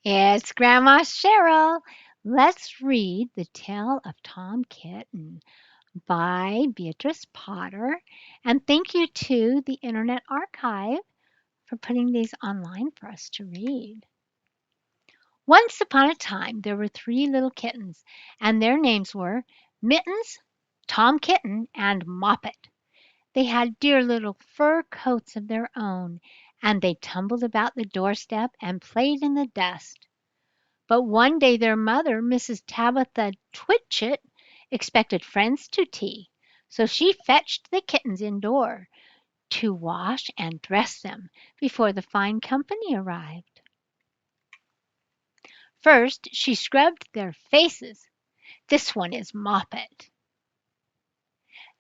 It's Grandma Cheryl. Let's read The Tale of Tom Kitten by Beatrix Potter. And thank you to the Internet Archive for putting these online for us to read. Once upon a time, there were three little kittens, and their names were Mittens, Tom Kitten, and Moppet. They had dear little fur coats of their own, and they tumbled about the doorstep and played in the dust. But one day their mother, Mrs. Tabitha Twitchit, expected friends to tea, so she fetched the kittens indoor to wash and dress them before the fine company arrived. First she scrubbed their faces. This one is Moppet.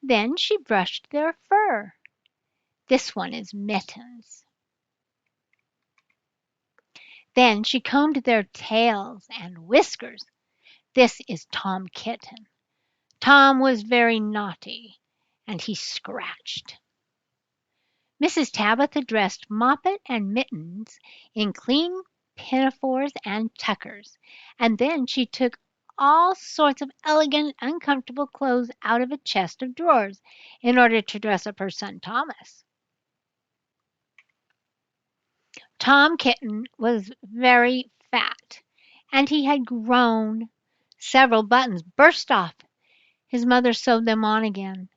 Then she brushed their fur. This one is Mittens. Then she combed their tails and whiskers. This is Tom Kitten. Tom was very naughty, and he scratched. Mrs. Tabitha dressed Moppet and Mittens in clean pinafores and tuckers, and then she took all sorts of elegant, uncomfortable clothes out of a chest of drawers in order to dress up her son Thomas. Tom Kitten was very fat, and he had grown. Several buttons burst off. His mother sewed them on again.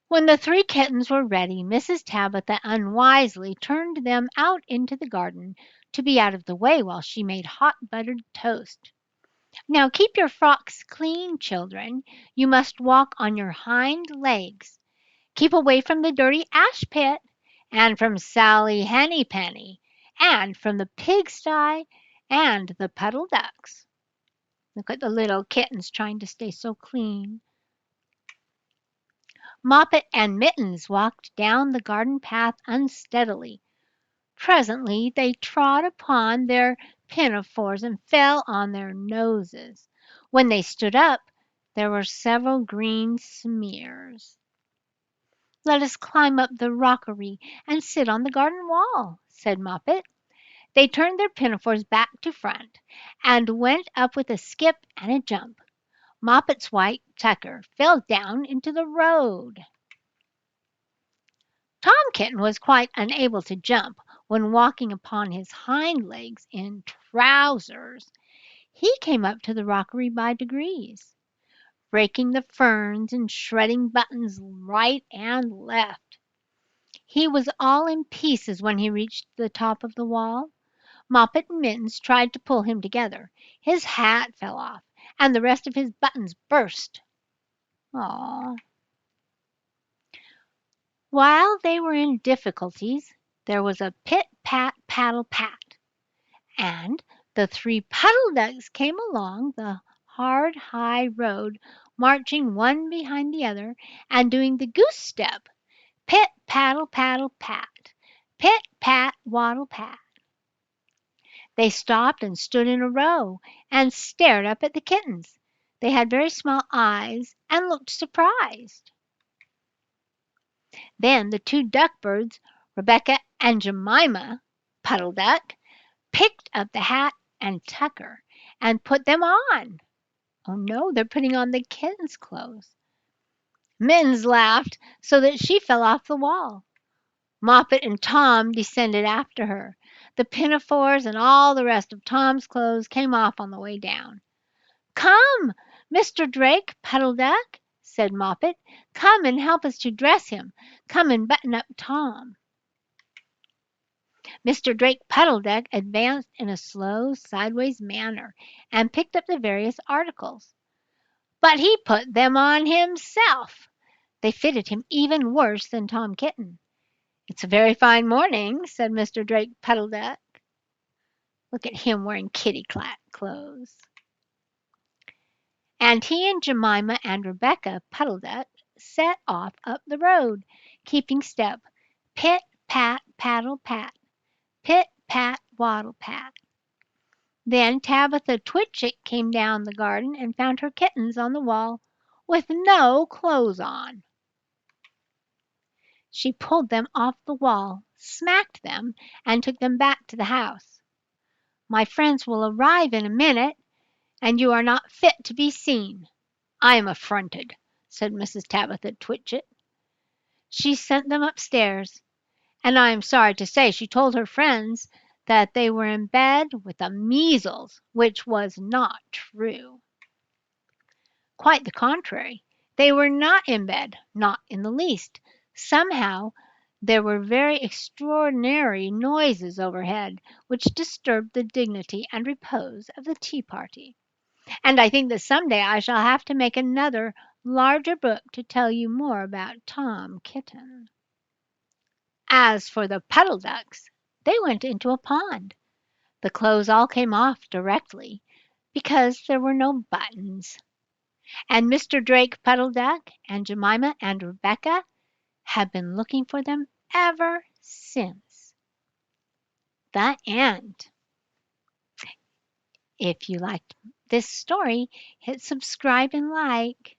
When the three kittens were ready, Mrs. Tabitha unwisely turned them out into the garden to be out of the way while she made hot buttered toast. Now keep your frocks clean, children. You must walk on your hind legs. Keep away from the dirty ash pit, and from Sally Hennypenny, and from the pigsty, and the puddle ducks. Look at the little kittens trying to stay so clean. Moppet and Mittens walked down the garden path unsteadily. Presently they trod upon their pinafores and fell on their noses. When they stood up, there were several green smears. "Let us climb up the rockery and sit on the garden wall," said Moppet. They turned their pinafores back to front and went up with a skip and a jump. Moppet's white tucker fell down into the road. Tom Kitten was quite unable to jump when walking upon his hind legs in trousers. He came up to the rockery by degrees, breaking the ferns and shredding buttons right and left. He was all in pieces when he reached the top of the wall. Moppet and Mittens tried to pull him together. His hat fell off, and the rest of his buttons burst. Aw. While they were in difficulties, there was a pit pat paddle pat, and the three puddle ducks came along the hard high road, marching one behind the other, and doing the goose step, pit paddle paddle pat, pit pat waddle pat. They stopped and stood in a row, and stared up at the kittens. They had very small eyes, and looked surprised. Then the two duck birds, Rebecca and Jemima Puddle Duck, picked up the hat and tucker and put them on. Oh no, they're putting on the kitten's clothes. Mittens laughed so that she fell off the wall. Moppet and Tom descended after her. The pinafores and all the rest of Tom's clothes came off on the way down. "Come, Mr. Drake Puddle Duck," said Moppet. "Come and help us to dress him. Come and button up Tom." Mr. Drake Puddle Duck advanced in a slow, sideways manner and picked up the various articles. But he put them on himself. They fitted him even worse than Tom Kitten. "It's a very fine morning," said Mr. Drake Puddle Duck. Look at him wearing kitty cat clothes. And he and Jemima and Rebecca Puddle Duck set off up the road, keeping step, pit, pat, paddle, pat, pit, pat, waddle, pat. Then Tabitha Twitchit came down the garden and found her kittens on the wall with no clothes on. She pulled them off the wall, smacked them, and took them back to the house. My friends will arrive in a minute, and you are not fit to be seen." "I am affronted," said Mrs. Tabitha Twitchit. She sent them upstairs, and I am sorry to say she told her friends that they were in bed with the measles, which was not true. Quite the contrary. They were not in bed, not in the least. Somehow there were very extraordinary noises overhead, which disturbed the dignity and repose of the tea party. And I think that some day I shall have to make another larger book to tell you more about Tom Kitten. As for the puddle ducks, they went into a pond. The clothes all came off directly, because there were no buttons. And Mr. Drake Puddle Duck and Jemima and Rebecca have been looking for them ever since. The end. If you liked this story, hit subscribe and like.